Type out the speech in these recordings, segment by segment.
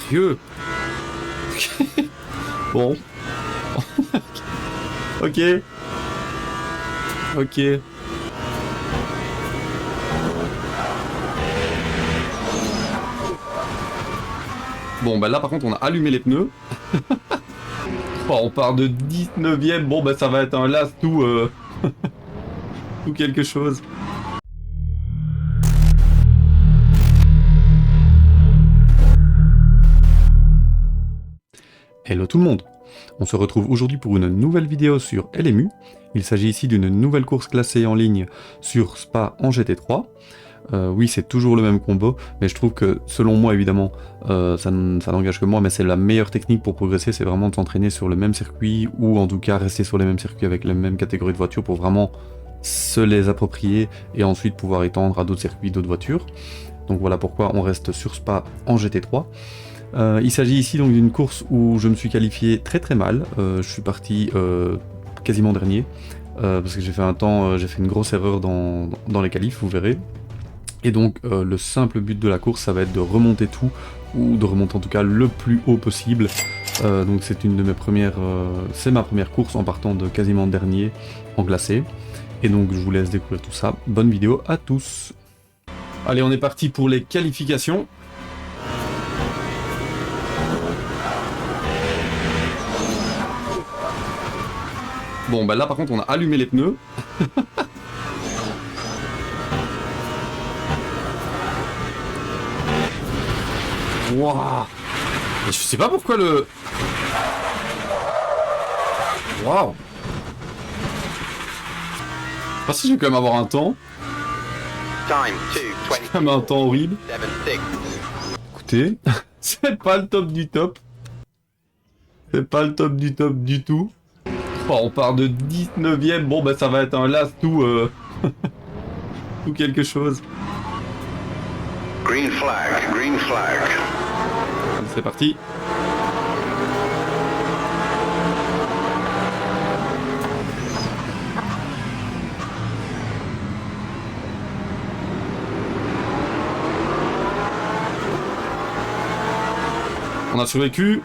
Sérieux? Bon. Ok. Ok. Bon, bah là, par contre, on a allumé les pneus. Oh, on part de 19ème. Bon, bah ça va être un last tout, tout quelque chose. Hello tout le monde. On se retrouve aujourd'hui pour une nouvelle vidéo sur LMU. Il s'agit ici d'une nouvelle course classée en ligne sur Spa en GT3. Oui, c'est toujours le même combo, mais je trouve que, selon moi évidemment, ça n'engage que moi, mais c'est la meilleure technique pour progresser, c'est vraiment de s'entraîner sur le même circuit, ou en tout cas rester sur les mêmes circuits avec les mêmes catégories de voitures pour vraiment se les approprier et ensuite pouvoir étendre à d'autres circuits, d'autres voitures. Donc voilà pourquoi on reste sur Spa en GT3. Il s'agit ici donc d'une course où je me suis qualifié très mal. Je suis parti quasiment dernier parce que j'ai fait un temps, j'ai fait une grosse erreur dans les qualifs, vous verrez. Et donc le simple but de la course, ça va être de remonter tout, ou de remonter en tout cas le plus haut possible. Donc c'est une de mes premières, c'est ma première course en partant de quasiment dernier en glacé. Et donc je vous laisse découvrir tout ça. Bonne vidéo à tous. Allez, on est parti pour les qualifications. Bon, bah là par contre on a allumé les pneus. Waouh! Je sais pas pourquoi le... Waouh! Je sais pas si je vais quand même avoir un temps. C'est quand même un temps horrible. Écoutez, c'est pas le top du top. C'est pas le top du top du tout. Oh, on part de 19ème. Bon, bah ça va être un last tout, tout quelque chose. Green flag, green flag. C'est parti. On a survécu.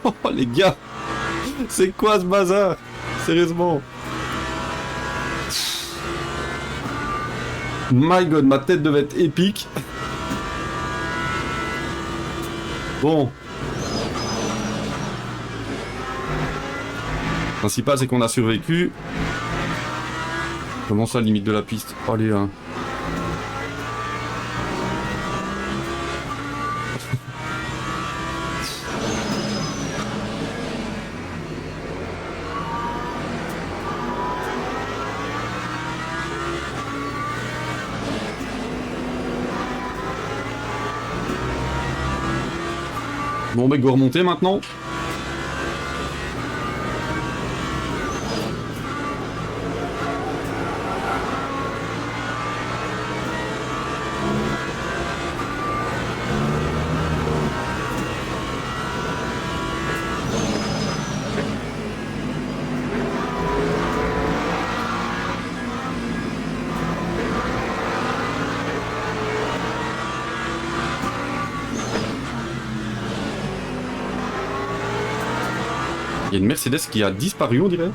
Oh les gars, c'est quoi ce bazar? Sérieusement. My god, ma tête devait être épique. Bon. Le principal, c'est qu'on a survécu. Comment ça, limite de la piste? Allez, hein. Bon, bah, go remonter maintenant. Il y a une Mercedes qui a disparu, on dirait.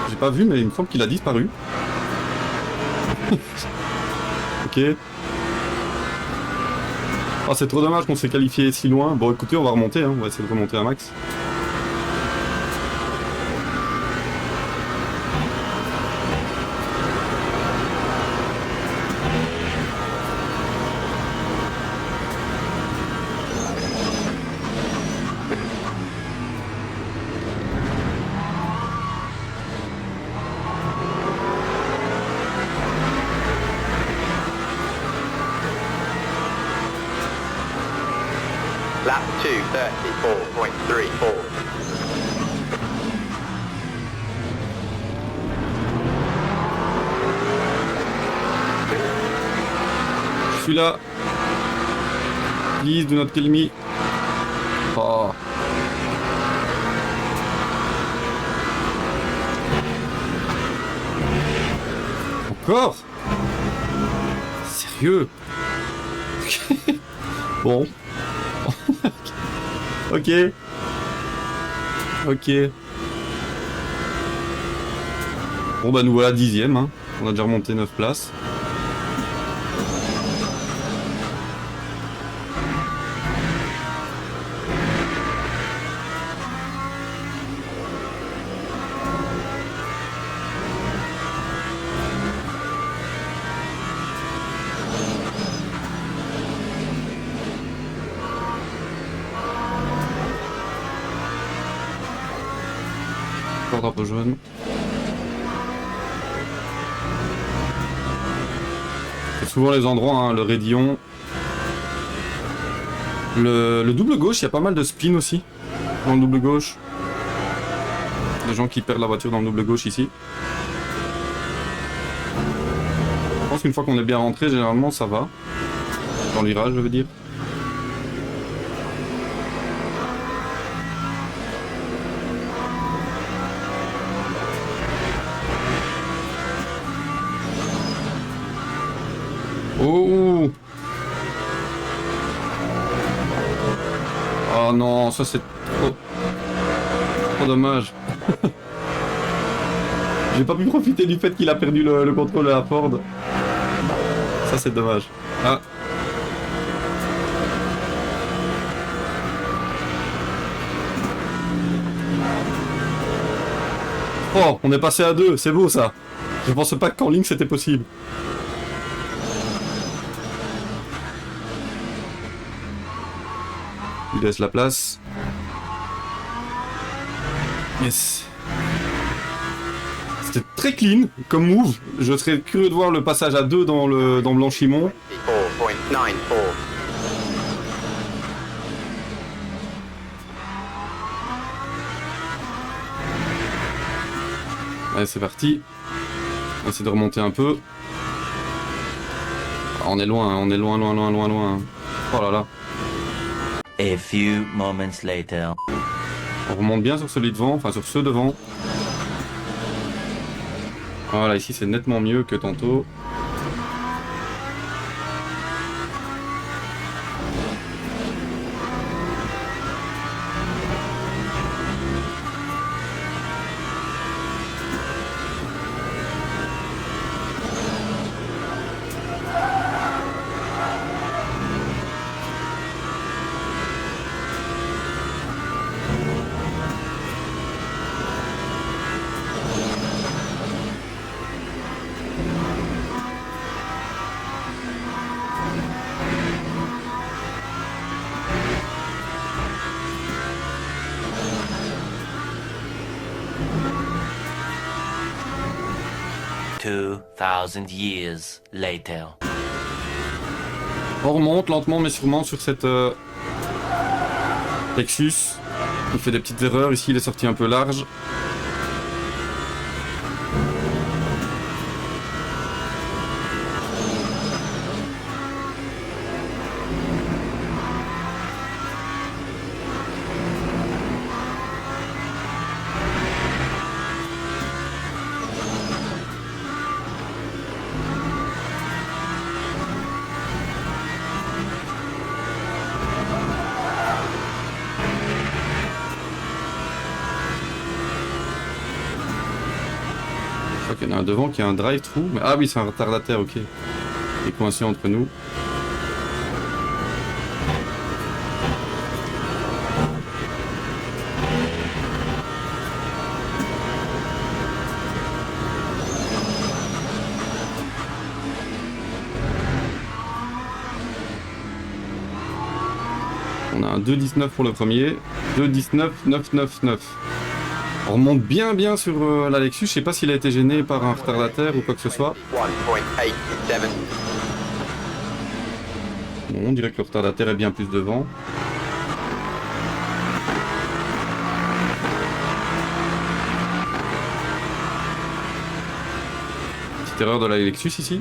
J'ai pas vu, mais il me semble qu'il a disparu. Ok. Oh, c'est trop dommage qu'on s'est qualifié si loin. Bon, écoutez, on va remonter, hein. On va essayer de remonter un max. Lap 2:34.34. Je suis là. Please, do not kill me. Oh. Encore? Sérieux? Bon. Ok. Ok. Bon bah nous voilà 10ème, hein. On a déjà remonté 9 places. Un peu jaune. C'est souvent les endroits, hein, le raidillon. Le double gauche, il y a pas mal de spin aussi. Dans le double gauche. Des gens qui perdent la voiture dans le double gauche ici. Je pense qu'une fois qu'on est bien rentré, généralement ça va. Dans le virage, je veux dire. Oh! Oh non, ça c'est trop dommage. J'ai pas pu profiter du fait qu'il a perdu le contrôle de la Ford. Ça c'est dommage. Ah. Oh, on est passé à 2, c'est beau ça. Je pensais pas qu'en ligne c'était possible. Il laisse la place. Yes. C'était très clean comme move. Je serais curieux de voir le passage à 2 dans Blanchimont. 4.94. Allez, c'est parti. On va essayer de remonter un peu. Ah, on est loin, hein, on est loin. Oh là là. A few moments later. On remonte bien sur celui devant, enfin sur ceux devant. Voilà, ici c'est nettement mieux que tantôt. Two 2,000 years later. On remonte lentement mais sûrement sur cette Lexus. Il fait des petites erreurs, ici il est sorti un peu large. Je crois qu'il y en a un devant qui a un drive-thru. Mais... Ah oui, c'est un retardataire, ok. Il est coincé entre nous. On a un 2,19 pour le premier. 2,19, 9,99. On remonte bien sur la Lexus. Je sais pas s'il a été gêné par un retardataire ou quoi que ce soit. 1.87. Bon, on dirait que le retardataire est bien plus devant. Petite erreur de la Lexus ici.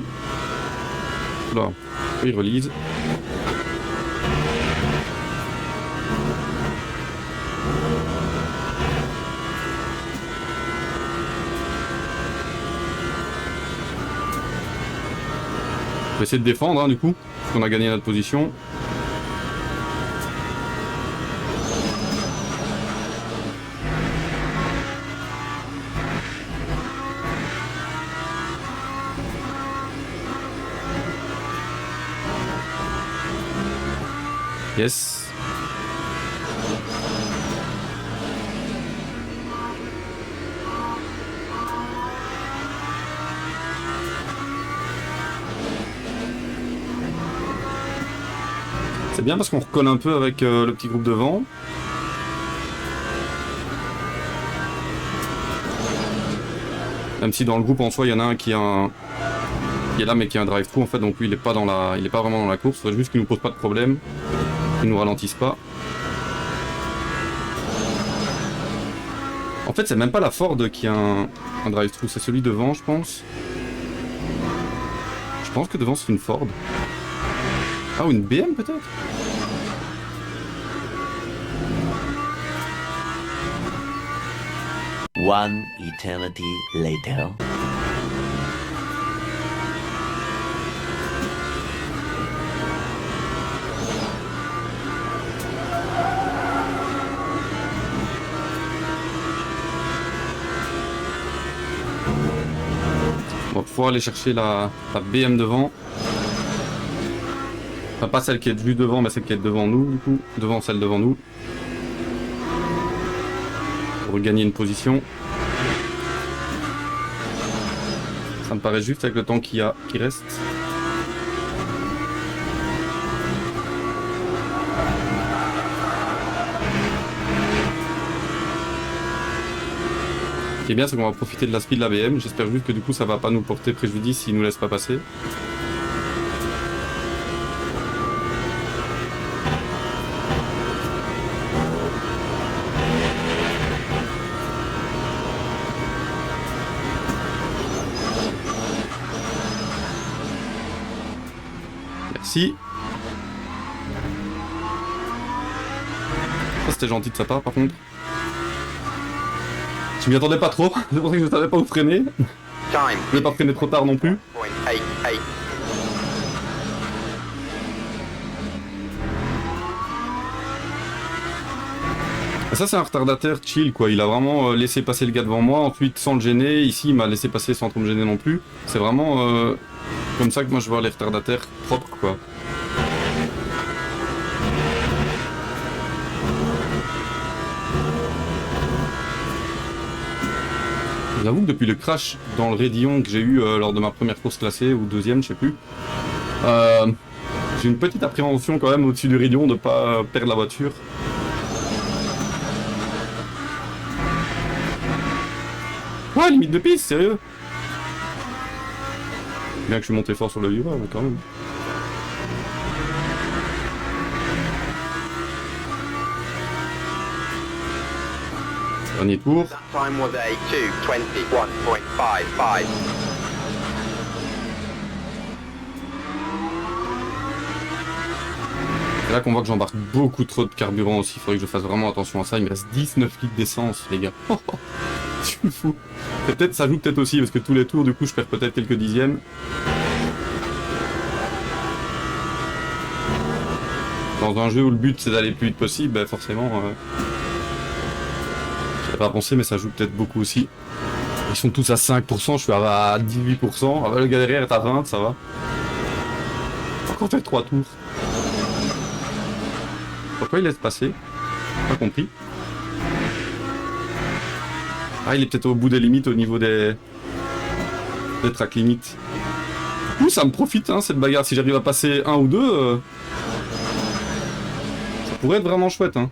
Là, il relise. On va essayer de défendre hein, du coup, parce qu'on a gagné notre position. Yes. C'est bien parce qu'on recolle un peu avec le petit groupe devant. Même si dans le groupe en soi, il y en a un qui a un... qui est là mais qui a un drive-thru en fait, donc lui il est pas dans la... il est pas vraiment dans la course, c'est juste qu'il nous pose pas de problème, qu'il nous ralentisse pas. En fait c'est même pas la Ford qui a un drive-thru, c'est celui devant je pense. Je pense que devant c'est une Ford. Ah ou une BM peut-être. One eternity later. On va pouvoir aller chercher la BM devant. Enfin pas celle qui est juste devant mais celle qui est devant nous du coup. Devant celle devant nous. Pour regagner une position. Ça me paraît juste avec le temps qui reste. Ce qui est bien, c'est qu'on va profiter de la speed de la BM. J'espère juste que du coup, ça va pas nous porter préjudice s'il nous laisse pas passer. Merci. Ça, c'était gentil de sa part, par contre. Je m'y attendais pas trop, c'est pour ça que je savais pas où freiner. Time Je vais pas freiner trop tard non plus. 0.88. Et ça c'est un retardataire chill quoi, il a vraiment laissé passer le gars devant moi, ensuite sans le gêner, ici il m'a laissé passer sans trop me gêner non plus. C'est vraiment comme ça que moi je vois les retardataires propres quoi. J'avoue que depuis le crash dans le raidillon que j'ai eu lors de ma première course classée, ou deuxième, je sais plus, j'ai une petite appréhension quand même au-dessus du raidillon de pas perdre la voiture. Ouais, limite de piste, sérieux. Bien que je suis monté fort sur le virage, mais quand même. Dernier tour. That time was a 2:21.55. C'est là qu'on voit que j'embarque beaucoup trop de carburant aussi, il faudrait que je fasse vraiment attention à ça, il me reste 19 litres d'essence les gars. Je suis fou. Peut-être ça joue peut-être aussi parce que tous les tours du coup je perds peut-être quelques dixièmes. Dans un jeu où le but c'est d'aller le plus vite possible, ben forcément... J'avais pas pensé mais ça joue peut-être beaucoup aussi. Ils sont tous à 5%, je suis à 18%. Ah bah, le gars derrière est à 20, ça va. Encore fait 3 tours. Pourquoi il laisse passer? Pas compris. Ah, il est peut-être au bout des limites au niveau des track limites. Du coup, ça me profite, hein, cette bagarre. Si j'arrive à passer un ou deux, ça pourrait être vraiment chouette, hein.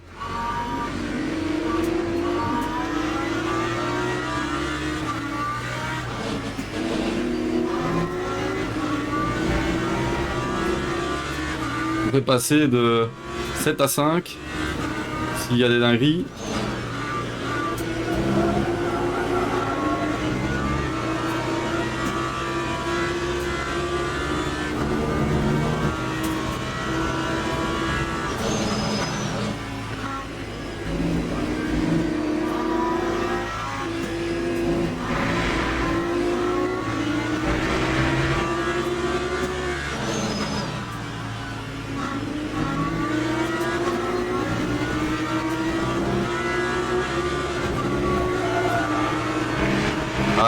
On pourrait passer de 7 à 5 s'il y a des dingueries.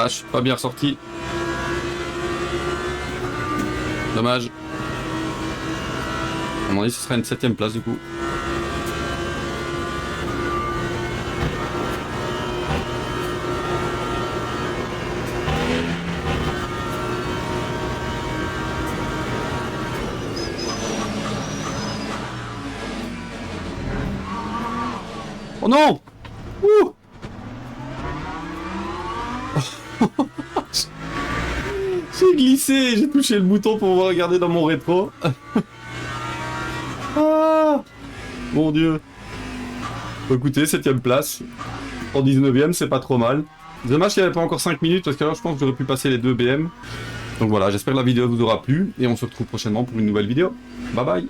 Ah, je suis pas bien ressorti. Dommage. À mon avis, ce serait une 7ème place du coup. Oh non! Ouh! J'ai glissé, j'ai touché le bouton pour me regarder dans mon rétro. Ah! Mon dieu. Bon, écoutez, 7ème place. En 19ème, c'est pas trop mal. Dommage qu'il n'y avait pas encore 5 minutes, parce que alors je pense que j'aurais pu passer les 2 BM. Donc voilà, j'espère que la vidéo vous aura plu, et on se retrouve prochainement pour une nouvelle vidéo. Bye bye!